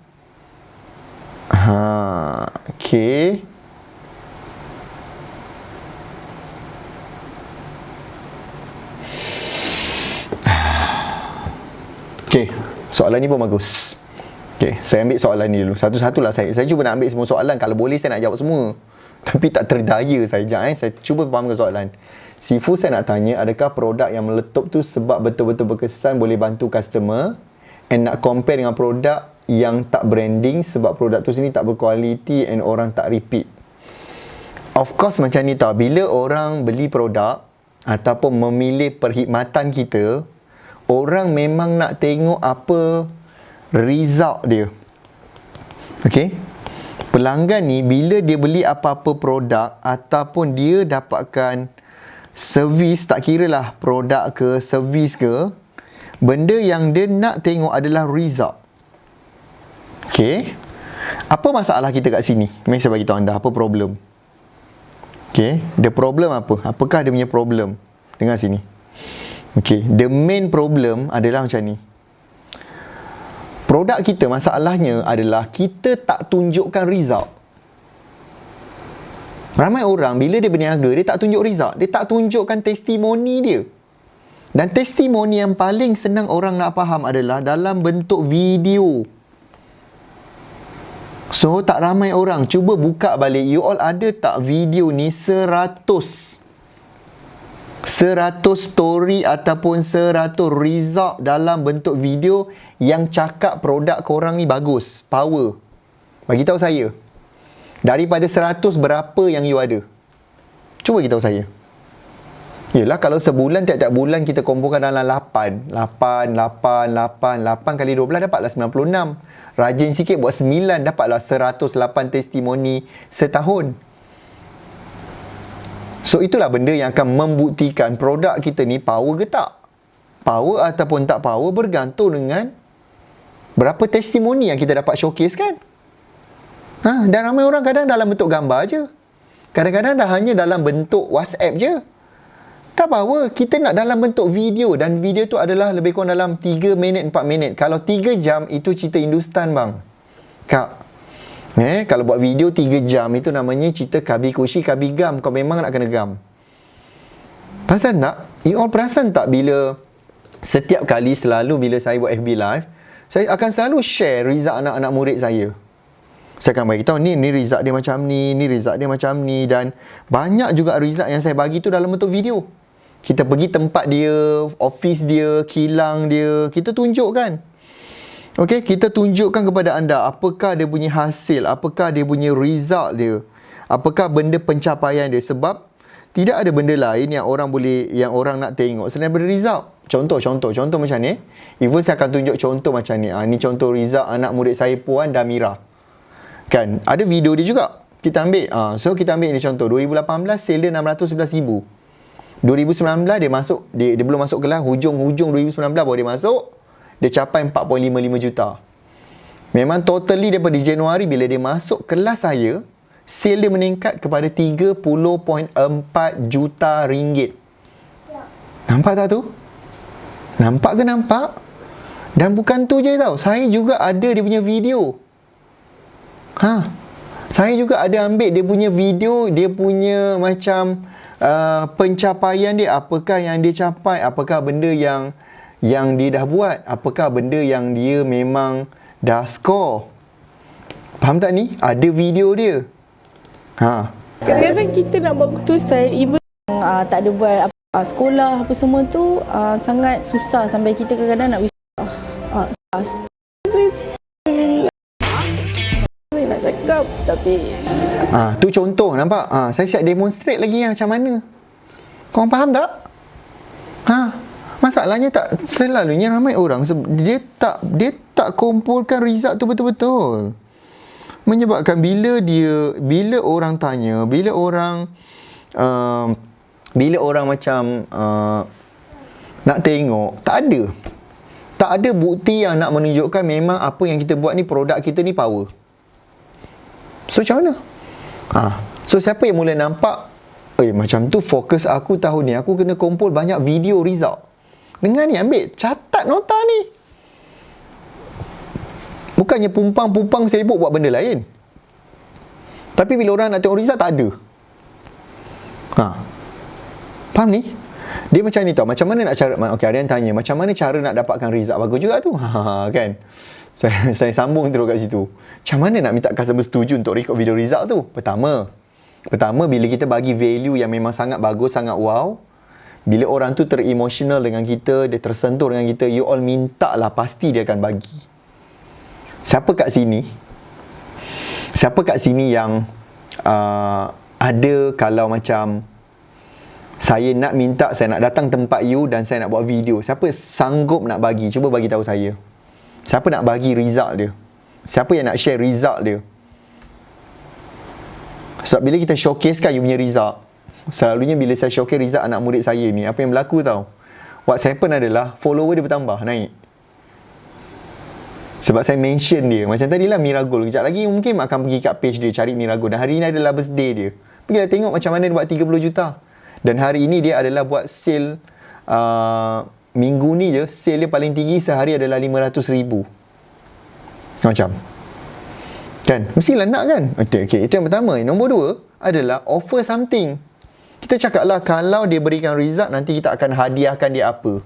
Okey. Okey, soalan ni pun bagus. Okey, saya ambil soalan ni dulu. Satu-satulah saya cuba nak ambil semua soalan. Kalau boleh saya nak jawab semua. Tapi tak terdaya saya. Saya cuba fahamkan soalan. Sifu, saya nak tanya, adakah produk yang meletup tu sebab betul-betul berkesan boleh bantu customer, and nak compare dengan produk yang tak branding sebab produk tu sendiri tak berkualiti and orang tak repeat? Of course macam ni tau. Bila orang beli produk ataupun memilih perkhidmatan kita, orang memang nak tengok apa result dia. Okey? Pelanggan ni bila dia beli apa-apa produk ataupun dia dapatkan servis, tak kira lah produk ke servis ke, benda yang dia nak tengok adalah result. Okey? Apa masalah kita kat sini? Mari saya bagi tahu anda apa problem. Okey, the problem apa? Apakah dia punya problem? Dengar sini. Okey, the main problem adalah macam ni. Produk kita masalahnya adalah kita tak tunjukkan result. Ramai orang bila dia berniaga, dia tak tunjuk result, dia tak tunjukkan testimoni dia. Dan testimoni yang paling senang orang nak faham adalah dalam bentuk video. So, tak ramai orang. Cuba buka balik. You all ada tak video ni 100 story ataupun 100 result dalam bentuk video yang cakap produk korang ni bagus, power. Bagi tahu saya. Daripada 100 berapa yang you ada? Cuba beritahu saya. Yelah, kalau sebulan, tiap-tiap bulan kita kumpulkan dalam 8 kali 12 dapatlah 96. Rajin sikit buat 9, dapatlah 108 testimoni setahun. So, itulah benda yang akan membuktikan produk kita ni power ke tak. Power ataupun tak power bergantung dengan berapa testimoni yang kita dapat showcase kan. Dan ramai orang kadang dalam bentuk gambar je. Kadang-kadang dah hanya dalam bentuk WhatsApp je. Tak power, kita nak dalam bentuk video. Dan video tu adalah lebih kurang dalam 3 minit, 4 minit. Kalau 3 jam, itu cerita Hindustan bang. Kak, kalau buat video 3 jam, itu namanya cerita Kabi Kushi, Kabi Gam. Kau memang nak kena gam. Perasan tak? You all perasan tak bila setiap kali selalu bila saya buat FB Live, saya akan selalu share result anak-anak murid saya. Saya akan bagi tahu ni result dia macam ni result dia macam ni, dan banyak juga result yang saya bagi tu dalam bentuk video. Kita pergi tempat dia, office dia, kilang dia, kita tunjukkan. Okey, kita tunjukkan kepada anda apakah dia punya hasil, apakah dia punya result dia, apakah benda pencapaian dia, sebab tidak ada benda lain yang orang nak tengok selain daripada result. Contoh macam ni. Even saya akan tunjuk contoh macam ni. Ni contoh result anak murid saya Puan Damira. Kan, ada video dia juga. Kita ambil. So, kita ambil ni contoh. 2018, sale dia 611,000. 2019, dia belum masuk kelas. Hujung 2019 baru dia masuk. Dia capai 4.55 juta. Memang totally daripada Januari bila dia masuk kelas saya, sale dia meningkat kepada 30.4 juta ringgit. Nampak tak tu? Nampak ke nampak? Dan bukan tu je tau. Saya juga ada dia punya video. Saya juga ada ambil dia punya video, dia punya macam pencapaian dia, apakah yang dia capai, apakah benda yang dia dah buat, apakah benda yang dia memang dah score. Faham tak ni? Ada video dia. Kadang-kadang kita nak buat keputusan, even tak ada buat sekolah apa semua tu, sangat susah sampai kita kadang-kadang nak saya nak cakap tapi tu contoh, nampak? Saya siap demonstrate lagi macam mana. Korang faham tak? Masalahnya tak selalunya ramai orang dia tak kumpulkan result tu betul-betul. Menyebabkan bila orang tanya, bila orang macam nak tengok, tak ada bukti yang nak menunjukkan memang apa yang kita buat ni, produk kita ni power. So macam mana? So siapa yang mula nampak, macam tu fokus aku tahun ni, aku kena kumpul banyak video result. Dengar ni, ambil catat nota ni. Bukannya pumpang sibuk buat benda lain. Tapi bila orang nak tengok result, tak ada. Faham ni? Dia macam ni tau. Macam mana nak cara, ada yang tanya, macam mana cara nak dapatkan result bagus juga tu? Kan? Saya sambung terus kat situ. Macam mana nak minta customer setuju untuk record video result tu? Pertama, bila kita bagi value yang memang sangat bagus, sangat wow, bila orang tu teremotional dengan kita, dia tersentuh dengan kita, you all minta lah, pasti dia akan bagi. Siapa kat sini yang ada kalau macam saya nak minta, saya nak datang tempat you dan saya nak buat video, siapa sanggup nak bagi? Cuba bagi tahu saya. Siapa nak bagi result dia? Siapa yang nak share result dia? Sebab bila kita showcase kan you punya result, selalunya bila saya showcase result anak murid saya ni, apa yang berlaku tau? What's happen adalah follower dia bertambah, naik. Sebab saya mention dia. Macam tadilah Miragol. Kejap lagi mungkin akan pergi kat page dia cari Miragol. Dan hari ini adalah birthday dia. Pergilah tengok macam mana dia buat 30 juta. Dan hari ini dia adalah buat sale minggu ni je, sale dia paling tinggi sehari adalah 500,000. Macam kan? Mestilah nak kan? Okay, itu yang pertama. Nombor 2 adalah offer something. Kita cakaplah kalau dia berikan result, nanti kita akan hadiahkan dia apa.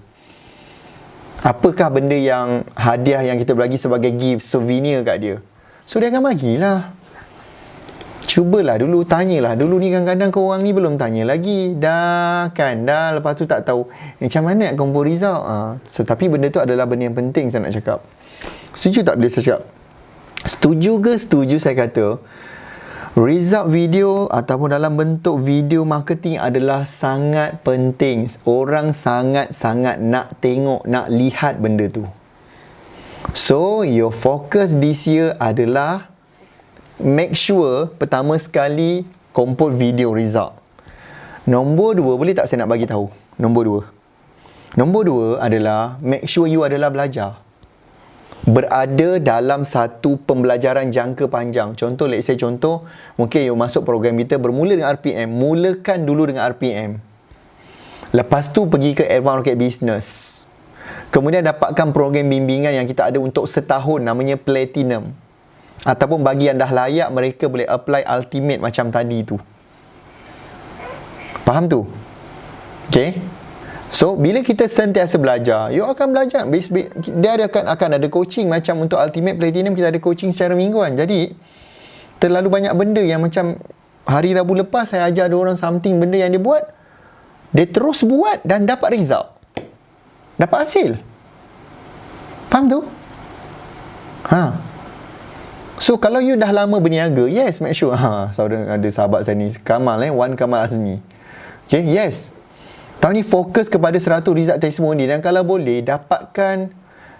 Apakah benda yang hadiah yang kita bagi sebagai gift, souvenir kat dia. So dia akan bagilah. Cubalah dulu, tanyalah dulu ni. Kadang-kadang korang ni belum tanya lagi. Dah kan, dah lepas tu tak tahu macam mana nak compose result. So tapi benda tu adalah benda yang penting saya nak cakap. Setuju tak bila saya cakap? Setuju ke setuju saya kata result video ataupun dalam bentuk video marketing adalah sangat penting. Orang sangat-sangat nak tengok, nak lihat benda tu. So your focus this year adalah make sure pertama sekali compose video result. Nombor 2, boleh tak saya nak bagi tahu? Nombor 2 adalah make sure you adalah belajar. Berada dalam satu pembelajaran jangka panjang. Contoh, let's say contoh, mungkin you masuk program kita bermula dengan RPM. Mulakan dulu dengan RPM. Lepas tu pergi ke Advanced Rocket Business. Kemudian dapatkan program bimbingan yang kita ada untuk setahun, namanya Platinum. Ataupun bagi yang dah layak, mereka boleh apply Ultimate macam tadi tu. Faham tu? Okay? So, bila kita sentiasa belajar, you akan belajar. Dia akan ada coaching macam untuk Ultimate Platinum, kita ada coaching secara mingguan. Jadi, terlalu banyak benda yang macam hari Rabu lepas saya ajar ada orang something, benda yang dia buat, dia terus buat dan dapat result. Dapat hasil. Faham tu? So, kalau you dah lama berniaga, yes, make sure. Saudara ada sahabat saya ni, Kamal, Wan Kamal Azmi. Okay, yes. Tahun ni fokus kepada 100 result testimoni dan kalau boleh dapatkan,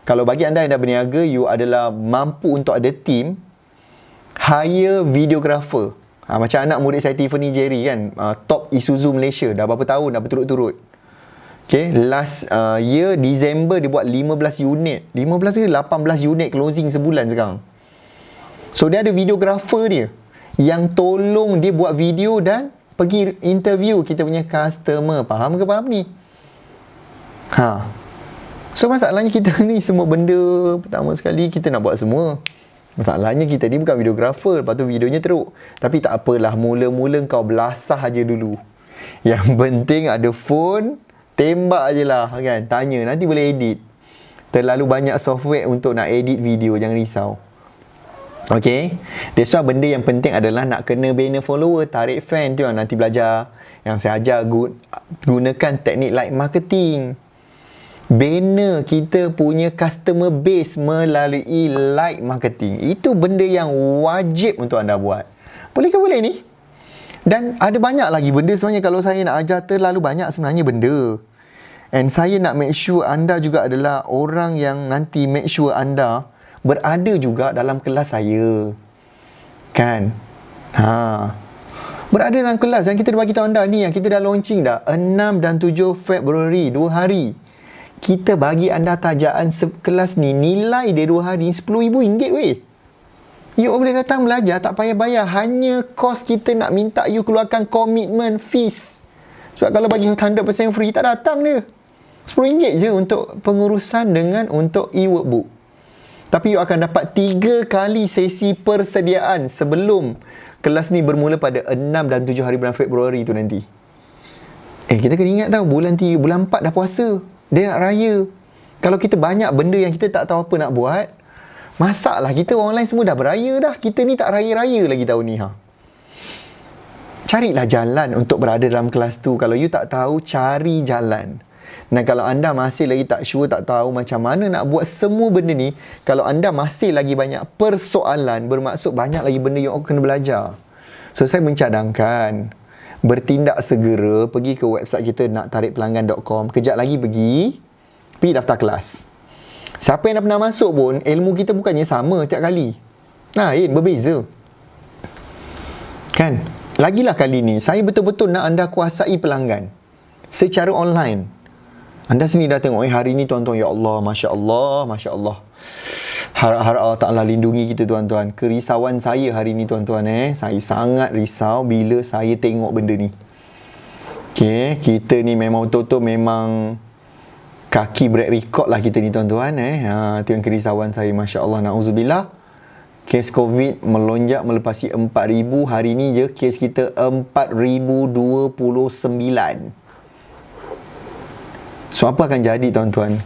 kalau bagi anda yang dah berniaga, you adalah mampu untuk ada team, hire videographer. Macam anak murid saya Tiffany Jerry kan, top Isuzu Malaysia, dah berapa tahun dah berturut-turut. Okay, last year December dia buat 15 unit, 15 ke 18 unit closing sebulan sekarang. So dia ada videographer dia yang tolong dia buat video dan pergi interview kita punya customer. Faham ke faham ni? So masalahnya kita ni semua benda pertama sekali kita nak buat semua. Masalahnya kita ni bukan videographer, lepas tu videonya teruk. Tapi tak apalah, mula-mula kau belasah aja dulu. Yang penting ada phone, tembak je lah kan. Tanya, nanti boleh edit. Terlalu banyak software untuk nak edit video, jangan risau. Okay, that's why benda yang penting adalah nak kena banner follower, tarik fan tu yang nanti belajar. Yang saya ajar, gunakan teknik like marketing. Banner kita punya customer base melalui like marketing. Itu benda yang wajib untuk anda buat. Boleh ke boleh ni? Dan ada banyak lagi benda sebenarnya. Kalau saya nak ajar, terlalu banyak sebenarnya benda. And saya nak make sure anda juga adalah orang yang nanti make sure anda berada juga dalam kelas saya. Kan? Berada dalam kelas yang kita dah bagi tahu anda ni, yang kita dah launching dah 6 dan 7 Februari, 2 hari. Kita bagi anda tajaan kelas ni, nilai dia 2 hari RM10,000 weh. You boleh datang belajar, tak payah bayar. Hanya kos kita nak minta you keluarkan commitment fees. Sebab kalau bagi 100% free, tak datang dia. RM10 je untuk pengurusan dengan untuk e-workbook. Tapi you akan dapat 3 kali sesi persediaan sebelum kelas ni bermula pada 6 dan 7 hari bulan Februari tu nanti. Kita kena ingat tau, bulan 4 dah puasa. Dia nak raya. Kalau kita banyak benda yang kita tak tahu apa nak buat, masaklah kita orang lain semua dah beraya dah. Kita ni tak raya-raya lagi tahun ni. Carilah jalan untuk berada dalam kelas tu. Kalau you tak tahu, cari jalan. Dan kalau anda masih lagi tak sure, tak tahu macam mana nak buat semua benda ni, kalau anda masih lagi banyak persoalan, bermaksud banyak lagi benda yang kena belajar. So saya mencadangkan bertindak segera, pergi ke website kita naktarikpelanggan.com. Kejap lagi pergi daftar kelas. Siapa yang dah pernah masuk pun, ilmu kita bukannya sama setiap kali. Berbeza. Kan? Lagilah kali ni, saya betul-betul nak anda kuasai pelanggan secara online. Anda sendiri dah tengok, hari ni tuan-tuan, ya Allah, Masya Allah, Masya Allah. Harap-harap Allah Ta'ala lindungi kita tuan-tuan. Kerisauan saya hari ni tuan-tuan, saya sangat risau bila saya tengok benda ni. Okay, kita ni memang betul-betul memang kaki break record lah kita ni tuan-tuan. Itu yang kerisauan saya, Masya Allah, na'udzubillah. Kes COVID melonjak melepasi 4,000. Hari ni je kes kita 4,029. So apa akan jadi tuan-tuan?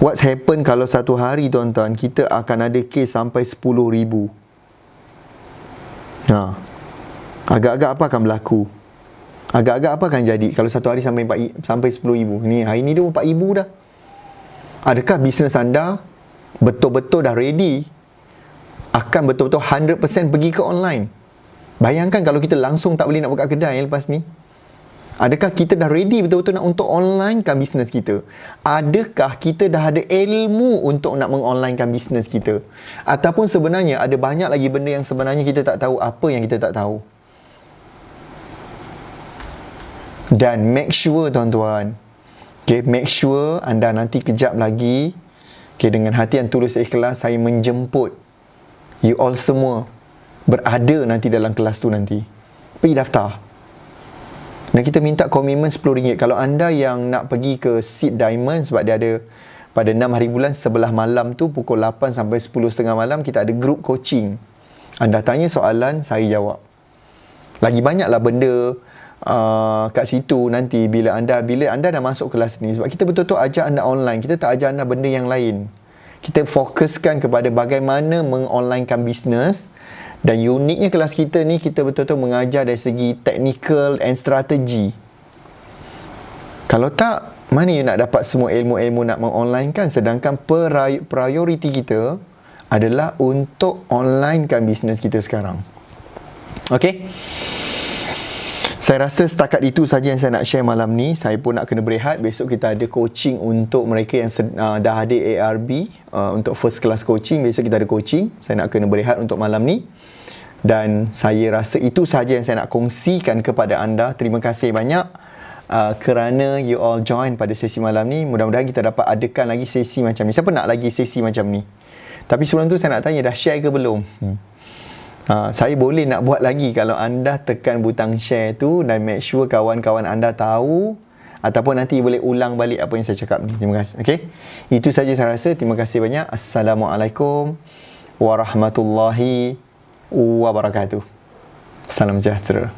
What's happen kalau satu hari tuan-tuan kita akan ada kes sampai 10,000? Agak-agak apa akan berlaku? Agak-agak apa akan jadi kalau satu hari sampai 10,000? Ni hari ni dah 4,000 dah. Adakah bisnes anda betul-betul dah ready? Akan betul-betul 100% pergi ke online? Bayangkan kalau kita langsung tak boleh nak buka kedai lepas ni. Adakah kita dah ready betul-betul nak untuk onlinekan bisnes kita? Adakah kita dah ada ilmu untuk nak mengonlinekan bisnes kita? Ataupun sebenarnya ada banyak lagi benda yang sebenarnya kita tak tahu apa yang kita tak tahu. Dan make sure tuan-tuan, okay, make sure anda nanti kejap lagi, okay, dengan hati yang tulus ikhlas, saya menjemput you all semua berada nanti dalam kelas tu nanti. Pergi daftar. Dan kita minta komitmen RM10. Kalau anda yang nak pergi ke Seed Diamond, sebab dia ada pada 6 hari bulan sebelah malam tu pukul 8 sampai 10.30 malam, kita ada group coaching. Anda tanya soalan, saya jawab. Lagi banyaklah benda kat situ nanti bila anda dah masuk kelas ni. Sebab kita betul-betul ajar anda online, kita tak ajar anda benda yang lain. Kita fokuskan kepada bagaimana mengonlinekan bisnes. Dan uniknya kelas kita ni, kita betul-betul mengajar dari segi technical and strategi. Kalau tak, mana you nak dapat semua ilmu-ilmu nak mengonlinekan? Sedangkan prioriti kita adalah untuk onlinekan bisnes kita sekarang. Okay? Saya rasa setakat itu saja yang saya nak share malam ni. Saya pun nak kena berehat. Besok kita ada coaching untuk mereka yang dah ada ARB, untuk first class coaching. Besok kita ada coaching. Saya nak kena berehat untuk malam ni. Dan saya rasa itu sahaja yang saya nak kongsikan kepada anda. Terima kasih banyak kerana you all join pada sesi malam ni. Mudah-mudahan kita dapat adakan lagi sesi macam ni. Siapa nak lagi sesi macam ni? Tapi sebelum tu saya nak tanya, dah share ke belum? Saya boleh nak buat lagi kalau anda tekan butang share tu dan make sure kawan-kawan anda tahu, ataupun nanti boleh ulang balik apa yang saya cakap ni. Terima kasih. Okay? Itu saja saya rasa. Terima kasih banyak. Assalamualaikum warahmatullahi wabarakatuh. Salam sejahtera.